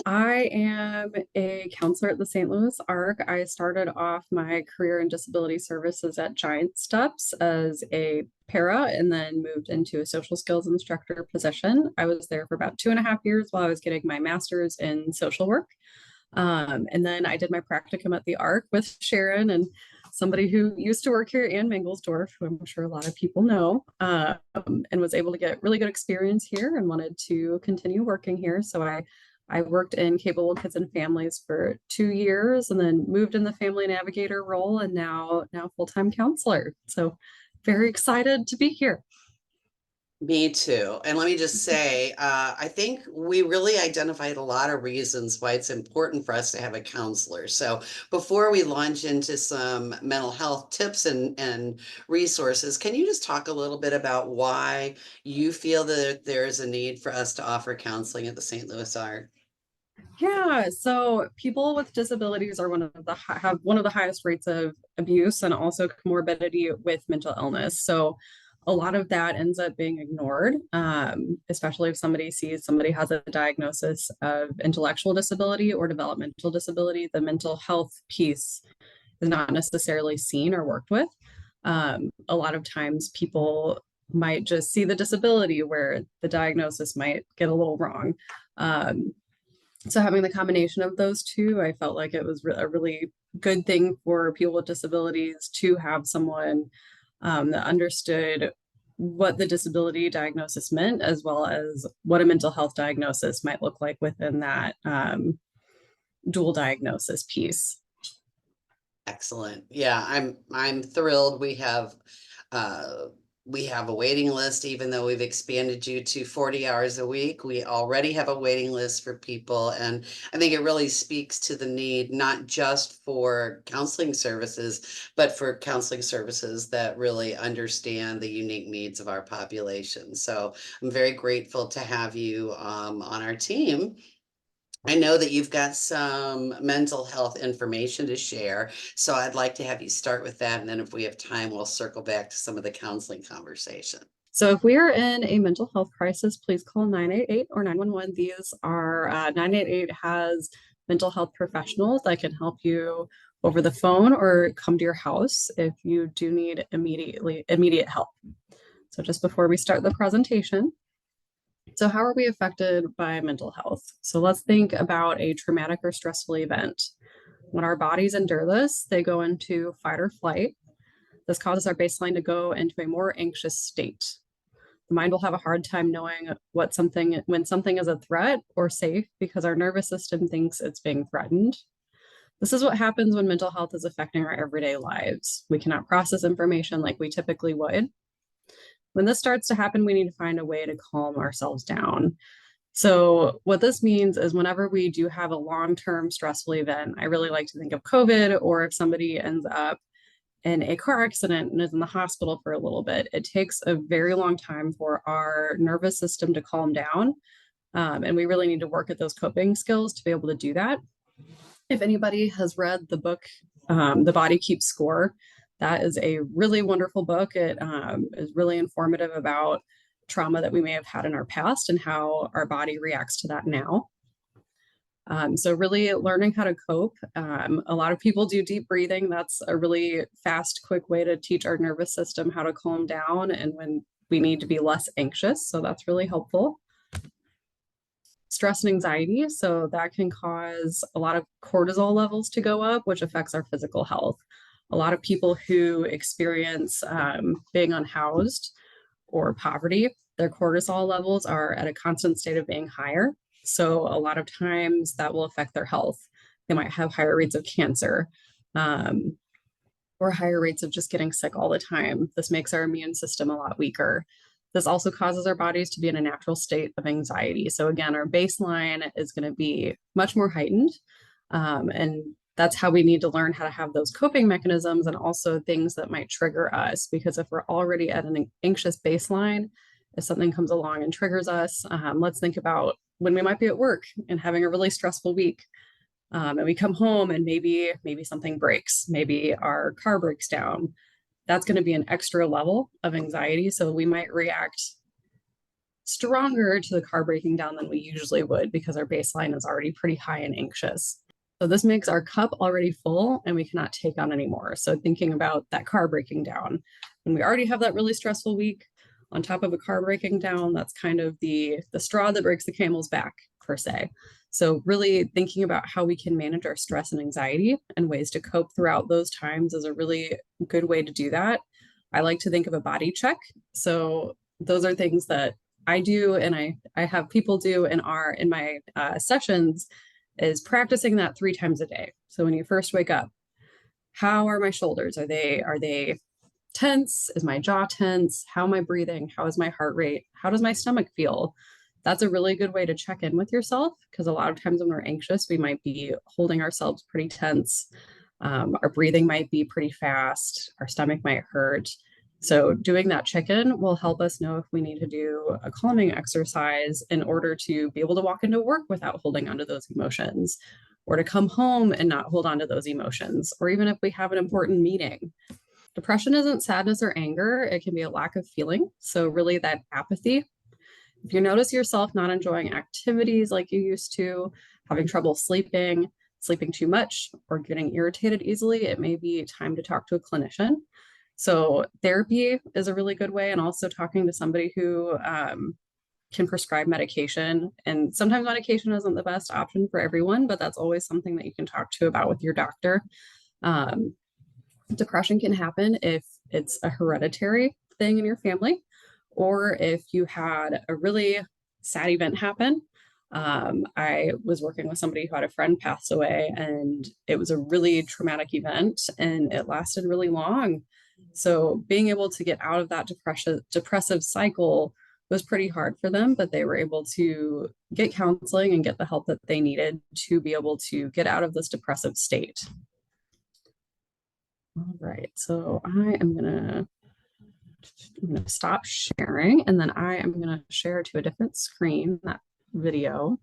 I am a counselor at the St. Louis Arc. I started off my career in disability services at Giant Steps as a para and then moved into a social skills instructor position. I was there for about 2.5 years while I was getting my master's in social work. And then I did my practicum at the Arc with Sharon and somebody who used to work here, Ann Mangelsdorf, who I'm sure a lot of people know, and was able to get really good experience here and wanted to continue working here. So I worked in Capable Kids and Families for 2 years and then moved in the family navigator role and now full-time counselor. So very excited to be here. Me too. And let me just say, I think we really identified a lot of reasons why it's important for us to have a counselor. So before we launch into some mental health tips and resources, can you just talk a little bit about why you feel that there is a need for us to offer counseling at the St. Louis Arc? Yeah, so people with disabilities are have one of the highest rates of abuse and also comorbidity with mental illness. So a lot of that ends up being ignored, especially if somebody sees somebody has a diagnosis of intellectual disability or developmental disability. The mental health piece is not necessarily seen or worked with. A lot of times people might just see the disability where the diagnosis might get a little wrong. So having the combination of those two, I felt like it was a really good thing for people with disabilities to have someone that understood what the disability diagnosis meant, as well as what a mental health diagnosis might look like within that dual diagnosis piece. Excellent. Yeah, I'm thrilled. Uh we have a waiting list, even though we've expanded you to 40 hours a week. We already have a waiting list for people. And I think it really speaks to the need, not just for counseling services, but for counseling services that really understand the unique needs of our population. So I'm very grateful to have you on our team. I know that you've got some mental health information to share, so I'd like to have you start with that, and then if we have time, we'll circle back to some of the counseling conversation. So if we are in a mental health crisis, please call 988 or 911. These are 988 has mental health professionals that can help you over the phone or come to your house if you do need immediate help. So just before we start the presentation, so how are we affected by mental health? So let's think about a traumatic or stressful event. When our bodies endure this, they go into fight or flight. This causes our baseline to go into a more anxious state. The mind will have a hard time knowing when something is a threat or safe because our nervous system thinks it's being threatened. This is what happens when mental health is affecting our everyday lives. We cannot process information like we typically would. When this starts to happen, we need to find a way to calm ourselves down. So, what this means is whenever we do have a long term stressful event, I really like to think of COVID, or if somebody ends up in a car accident and is in the hospital for a little bit, it takes a very long time for our nervous system to calm down. And we really need to work at those coping skills to be able to do that. If anybody has read the book, The Body Keeps Score, that is a really wonderful book. It is really informative about trauma that we may have had in our past and how our body reacts to that now. So really learning how to cope. A lot of people do deep breathing. That's a really fast, quick way to teach our nervous system how to calm down and when we need to be less anxious. So that's really helpful. Stress and anxiety. So that can cause a lot of cortisol levels to go up, which affects our physical health. A lot of people who experience being unhoused or poverty, their cortisol levels are at a constant state of being higher. So a lot of times that will affect their health. They might have higher rates of cancer or higher rates of just getting sick all the time. This makes our immune system a lot weaker. This also causes our bodies to be in a natural state of anxiety. So again, our baseline is going to be much more heightened. And that's how we need to learn how to have those coping mechanisms and also things that might trigger us. Because if we're already at an anxious baseline, if something comes along and triggers us, let's think about when we might be at work and having a really stressful week. And we come home and maybe something breaks, maybe our car breaks down. That's going to be an extra level of anxiety. So we might react stronger to the carb breaking down than we usually would because our baseline is already pretty high and anxious. So this makes our cup already full and we cannot take on anymore. So thinking about that carb breaking down, when we already have that really stressful week on top of a carb breaking down, that's kind of the straw that breaks the camel's back per se. So really thinking about how we can manage our stress and anxiety and ways to cope throughout those times is a really good way to do that. I like to think of a body check. So those are things that I do and I have people do in my sessions, is practicing that 3 times a day. So when you first wake up, how are my shoulders? Are they tense? Is my jaw tense? How am I breathing? How is my heart rate? How does my stomach feel? That's a really good way to check in with yourself, because a lot of times when we're anxious, we might be holding ourselves pretty tense. Our breathing might be pretty fast. Our stomach might hurt. So doing that check-in will help us know if we need to do a calming exercise in order to be able to walk into work without holding onto those emotions, or to come home and not hold onto those emotions, or even if we have an important meeting. Depression isn't sadness or anger, it can be a lack of feeling. So really that apathy. If you notice yourself not enjoying activities like you used to, having trouble sleeping, sleeping too much, or getting irritated easily, it may be time to talk to a clinician. So therapy is a really good way, and also talking to somebody who can prescribe medication. And sometimes medication isn't the best option for everyone, but that's always something that you can talk to about with your doctor. Depression can happen if it's a hereditary thing in your family, or if you had a really sad event happen. I was working with somebody who had a friend pass away, and it was a really traumatic event and it lasted really long. So being able to get out of that depressive cycle was pretty hard for them, but they were able to get counseling and get the help that they needed to be able to get out of this depressive state. All right, so I'm gonna stop sharing, and then I am gonna share to a different screen that video.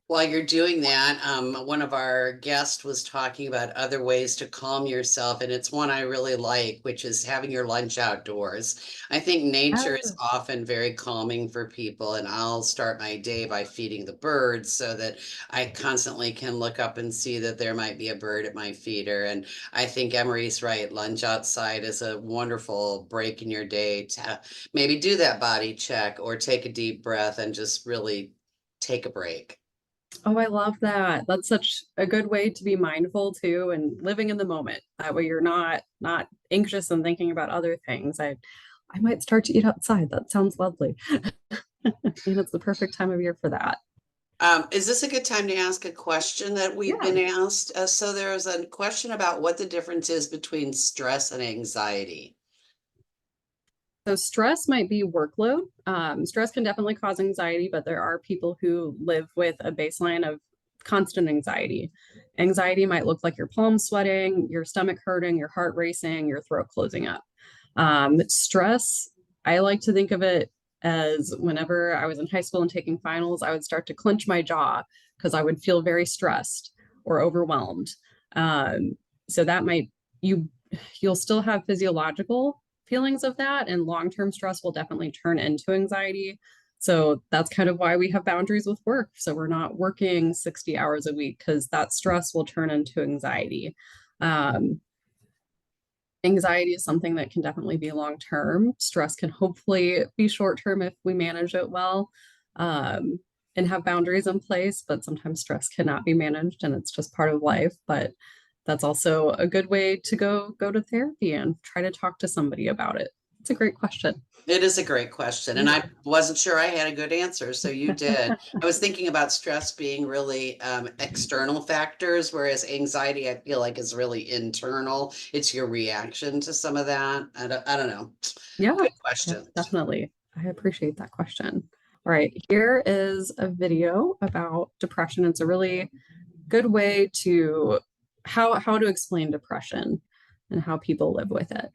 While you're doing that, one of our guests was talking about other ways to calm yourself, and it's one I really like, which is having your lunch outdoors. I think nature is often very calming for people, and I'll start my day by feeding the birds so that I constantly can look up and see that there might be a bird at my feeder. And I think Emery's right. Lunch outside is a wonderful break in your day to maybe do that body check or take a deep breath and just really take a break. Oh, I love that. That's such a good way to be mindful too, and living in the moment. That way you're not anxious and thinking about other things. I might start to eat outside. That sounds lovely. And it's the perfect time of year for that. Is this a good time to ask a question that we've Yeah. been asked? So there's a question about what the difference is between stress and anxiety. So stress might be workload. Stress can definitely cause anxiety, but there are people who live with a baseline of constant anxiety. Anxiety might look like your palms sweating, your stomach hurting, your heart racing, your throat closing up. Stress, I like to think of it as whenever I was in high school and taking finals, I would start to clench my jaw because I would feel very stressed or overwhelmed. So that might you'll still have physiological feelings of that, and long-term stress will definitely turn into anxiety. So that's kind of why we have boundaries with work. So we're not working 60 hours a week, because that stress will turn into anxiety. Anxiety is something that can definitely be long-term. Stress can hopefully be short-term if we manage it well, and have boundaries in place, but sometimes stress cannot be managed and it's just part of life. But that's also a good way to go to therapy and try to talk to somebody about it. It's a great question. It is a great question, and I wasn't sure I had a good answer, so you did. I was thinking about stress being really external factors, whereas anxiety, I feel like, is really internal. It's your reaction to some of that. I don't know. Yeah, Good question. definitely. I appreciate that question. All right, here is a video about depression. It's a really good way to how to explain depression and how people live with it.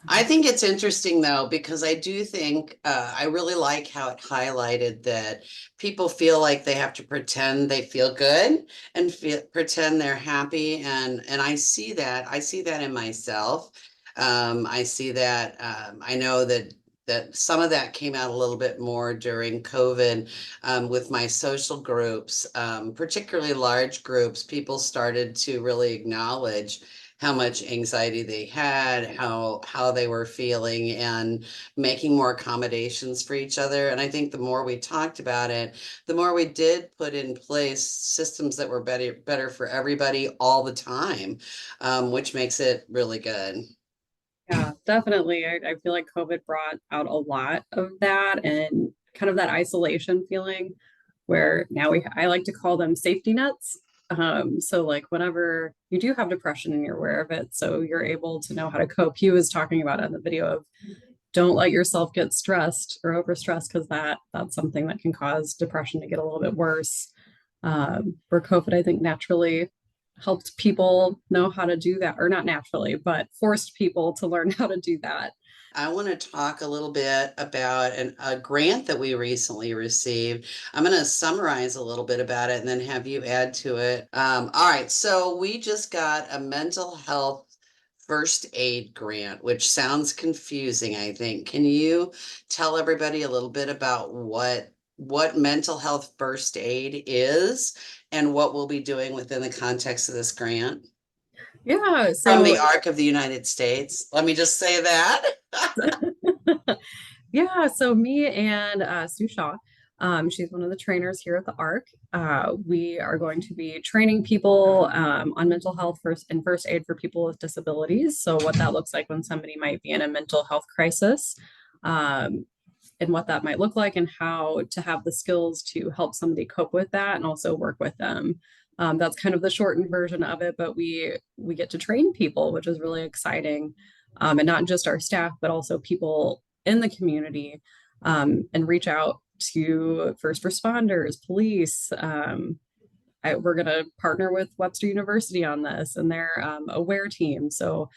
I think it's interesting though, because I do think I really like how it highlighted that people feel like they have to pretend they feel good and pretend they're happy, and I see that in myself. I see that I know that that some of that came out a little bit more during COVID, with my social groups, particularly large groups. People started to really acknowledge how much anxiety they had, how they were feeling, and making more accommodations for each other. And I think the more we talked about it, the more we did put in place systems that were better for everybody all the time, which makes it really good. Yeah, definitely. I feel like COVID brought out a lot of that and kind of that isolation feeling where now I like to call them safety nets. So like whenever you do have depression and you're aware of it, so you're able to know how to cope. He was talking about it in the video of don't let yourself get stressed or overstressed because that's something that can cause depression to get a little bit worse. For COVID, I think naturally helped people know how to do that, or not naturally, but forced people to learn how to do that. I want to talk a little bit about a grant that we recently received. I'm going to summarize a little bit about it and then have you add to it. All right, so we just got a mental health first aid grant, which sounds confusing, I think. Can you tell everybody a little bit about what mental health first aid is and what we'll be doing within the context of this grant? Yeah, From the so Arc of the United States. Let me just say that. yeah, so me and Sue Shaw, she's one of the trainers here at the ARC. We are going to be training people on mental health first and first aid for people with disabilities. So what that looks like when somebody might be in a mental health crisis, um, and what that might look like, and how to have the skills to help somebody cope with that, and also work with them. That's kind of the shortened version of it, but we get to train people, which is really exciting, and not just our staff, but also people in the community, and reach out to first responders, police. We're going to partner with Webster University on this and their AWARE team. So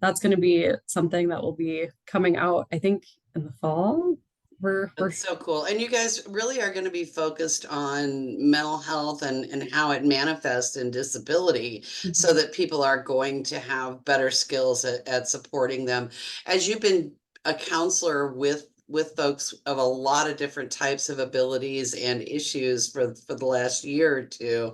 that's going to be something that will be coming out, I think, in the fall. We're That's so cool. And you guys really are going to be focused on mental health and how it manifests in disability so Mhm. that people are going to have better skills at supporting them. As you've been a counselor with folks of a lot of different types of abilities and issues for the last year or two,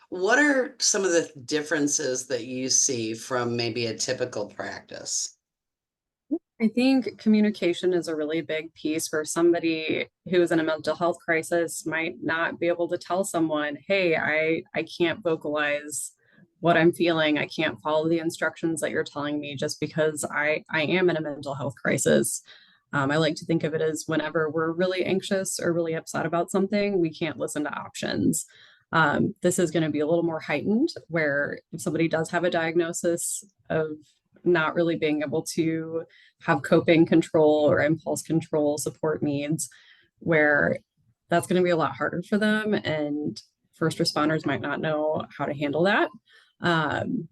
what are some of the differences that you see from maybe a typical practice? I think communication is a really big piece for somebody who is in a mental health crisis might not be able to tell someone, hey, I can't vocalize what I'm feeling. I can't follow the instructions that you're telling me just because I am in a mental health crisis. I like to think of it as whenever we're really anxious or really upset about something, we can't listen to options. This is going to be a little more heightened, where if somebody does have a diagnosis of not really being able to have coping control or impulse control support needs, where that's going to be a lot harder for them. And first responders might not know how to handle that. Um,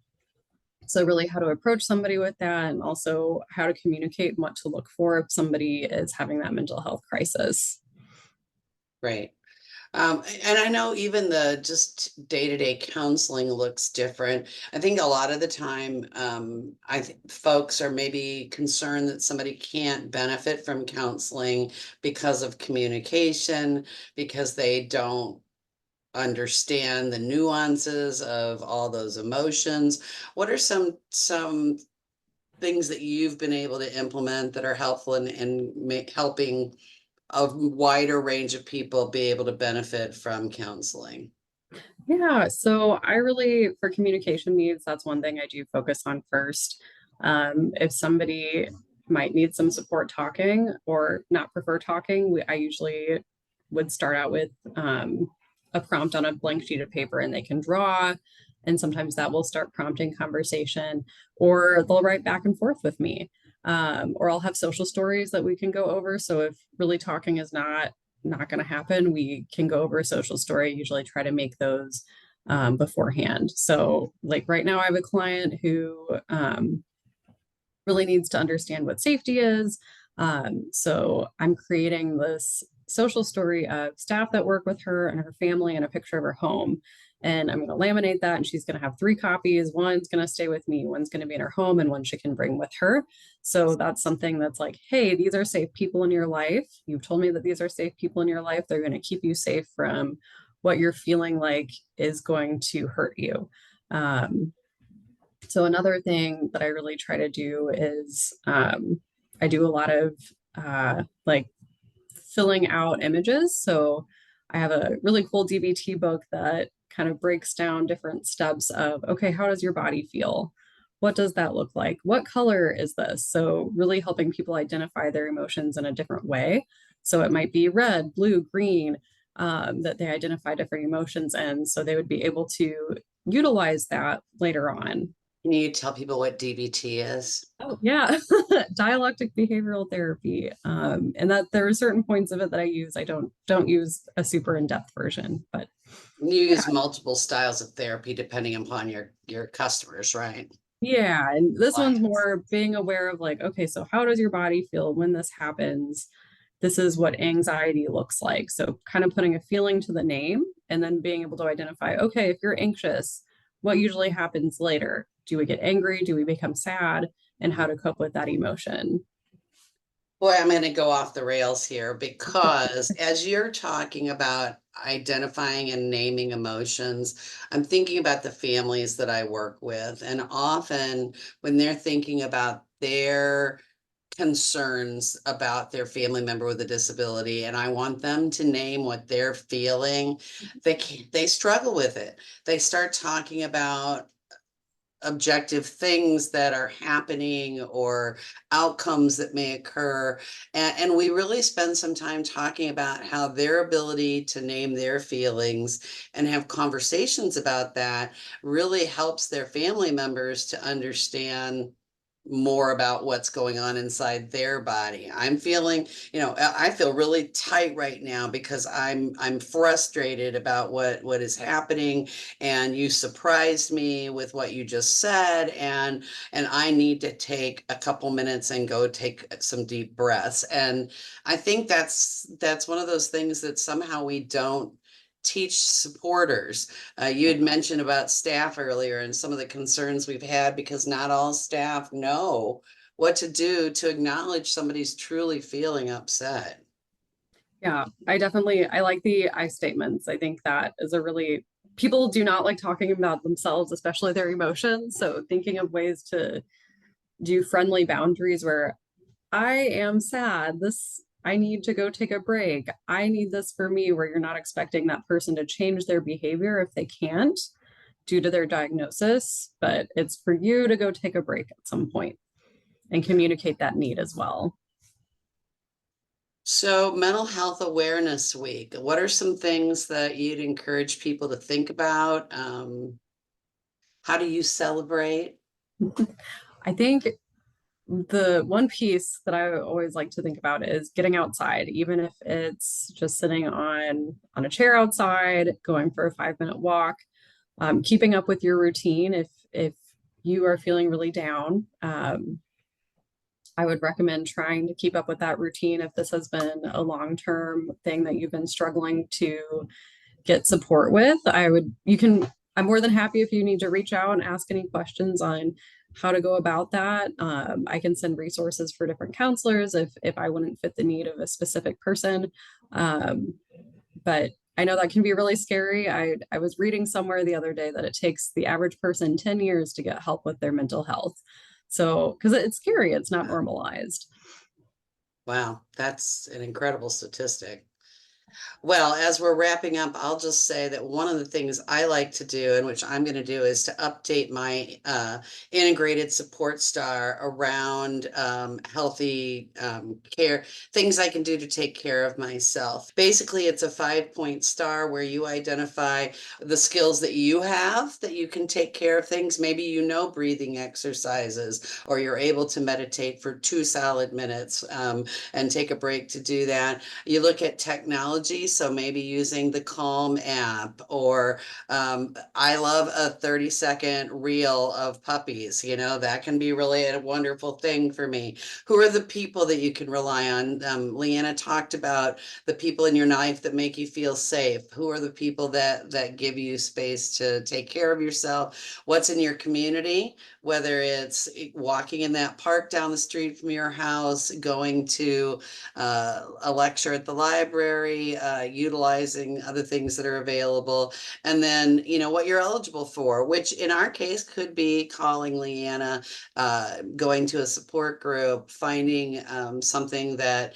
so, really, how to approach somebody with that, and also how to communicate and what to look for if somebody is having that mental health crisis. Right. And I know even the just day-to-day counseling looks different. I think a lot of the time, I think folks are maybe concerned that somebody can't benefit from counseling because of communication, because they don't understand the nuances of all those emotions. What are some things that you've been able to implement that are helpful in helping a wider range of people be able to benefit from counseling? Yeah, so I really, for communication needs, that's one thing I do focus on first. If somebody might need some support talking or not prefer talking, I usually would start out with a prompt on a blank sheet of paper and they can draw. And sometimes that will start prompting conversation, or they'll write back and forth with me. Or I'll have social stories that we can go over. So if really talking is not going to happen, we can go over a social story. Usually try to make those beforehand. So, like right now, I have a client who really needs to understand what safety is. So, I'm creating this social story of staff that work with her and her family and a picture of her home. and I'm going to laminate that. And she's going to have 3 copies. One's going to stay with me, one's going to be in her home, and one she can bring with her. So that's something that's like, hey, these are safe people in your life. You've told me that these are safe people in your life. They're going to keep you safe from what you're feeling like is going to hurt you. So another thing that I really try to do is I do a lot of like filling out images. So I have a really cool DBT book that kind of breaks down different steps of, okay, how does your body feel? What does that look like? What color is this? So really helping people identify their emotions in a different way. So it might be red, blue, green, that they identify different emotions in. So they would be able to utilize that later on. Can you tell people what DBT is? Oh, yeah. Dialectic behavioral therapy. And that there are certain points of it that I use. I don't use a super in-depth version, but You yeah. use multiple styles of therapy depending upon your customers, right? Yeah. And this one's Clients. more being aware of like, okay, so how does your body feel when this happens? This is what anxiety looks like. So kind of putting a feeling to the name and then being able to identify, okay, if you're anxious, what usually happens later? Do we get angry? Do we become sad? And how to cope with that emotion. Boy, I'm going to go off the rails here because as you're talking about identifying and naming emotions, I'm thinking about the families that I work with. And often when they're thinking about their concerns about their family member with a disability, and I want them to name what they're feeling, they struggle with it. They start talking about objective things that are happening or outcomes that may occur. And we really spend some time talking about how their ability to name their feelings and have conversations about that really helps their family members to understand more about what's going on inside their body. I'm feeling, I feel really tight right now because I'm frustrated about what is happening, and you surprised me with what you just said, and I need to take a couple minutes and go take some deep breaths. And I think that's one of those things that somehow we don't teach supporters. You had mentioned about staff earlier and some of the concerns we've had because not all staff know what to do to acknowledge somebody's truly feeling upset. Yeah, I like the I statements. I think that is a really, people do not like talking about themselves, especially their emotions. So thinking of ways to do friendly boundaries where I am sad. I need to go take a break. I need this for me, where you're not expecting that person to change their behavior if they can't due to their diagnosis, but it's for you to go take a break at some point and communicate that need as well. So, Mental Health Awareness Week, what are some things that you'd encourage people to think about? How do you celebrate? I think the one piece that I always like to think about is getting outside, even if it's just sitting on a chair outside, going for a 5 minute walk, keeping up with your routine. If you are feeling really down, I would recommend trying to keep up with that routine if this has been a long-term thing that you've been struggling to get support with. I'm more than happy if you need to reach out and ask any questions on how to go about that. I can send resources for different counselors if I wouldn't fit the need of a specific person. But I know that can be really scary. I was reading somewhere the other day that it takes the average person 10 years to get help with their mental health. So, because it's scary, it's not normalized. Wow, that's an incredible statistic. Well, as we're wrapping up, I'll just say that one of the things I like to do, and which I'm going to do, is to update my integrated support star around healthy care, things I can do to take care of myself. Basically, it's a 5-point star where you identify the skills that you have that you can take care of things. Maybe breathing exercises, or you're able to meditate for 2 solid minutes and take a break to do that. You look at technology technology. So maybe using the Calm app, or I love a 30-second reel of puppies. That can be really a wonderful thing for me. Who are the people that you can rely on? Leanna talked about the people in your life that make you feel safe. Who are the people that give you space to take care of yourself? What's in your community? Whether it's walking in that park down the street from your house, going to a lecture at the library, utilizing other things that are available, and then what you're eligible for, which in our case could be calling Leanna, going to a support group, finding something that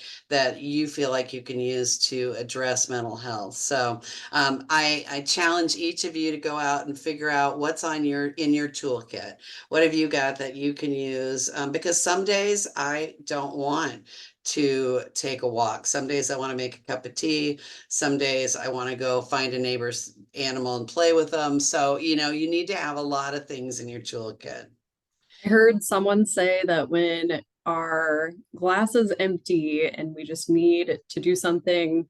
you feel like you can use to address mental health. So I challenge each of you to go out and figure out what's in your toolkit. What have you got that you can use? Because some days I don't want to take a walk. Some days I want to make a cup of tea. Some days I want to go find a neighbor's animal and play with them. So, you need to have a lot of things in your toolkit. I heard someone say that when our glass is empty and we just need to do something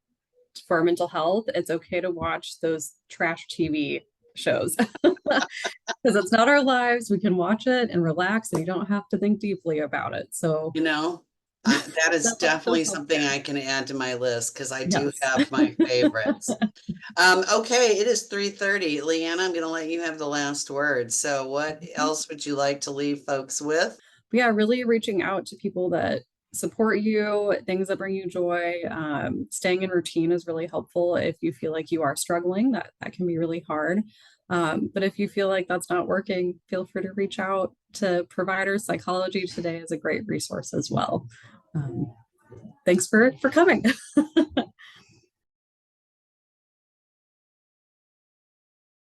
for our mental health, it's okay to watch those trash TV shows because it's not our lives. We can watch it and relax, and you don't have to think deeply about it. So You know, that is that like definitely something self-care. I can add to my list because I do Yes. have my favorites. Okay, it is 3:30. Leanna, I'm going to let you have the last word. So what else would you like to leave folks with? Yeah, really reaching out to people that support you, things that bring you joy. Staying in routine is really helpful if you feel like you are struggling. That can be really hard. But if you feel like that's not working, feel free to reach out to providers. Psychology Today is a great resource as well. Um, Thanks for coming.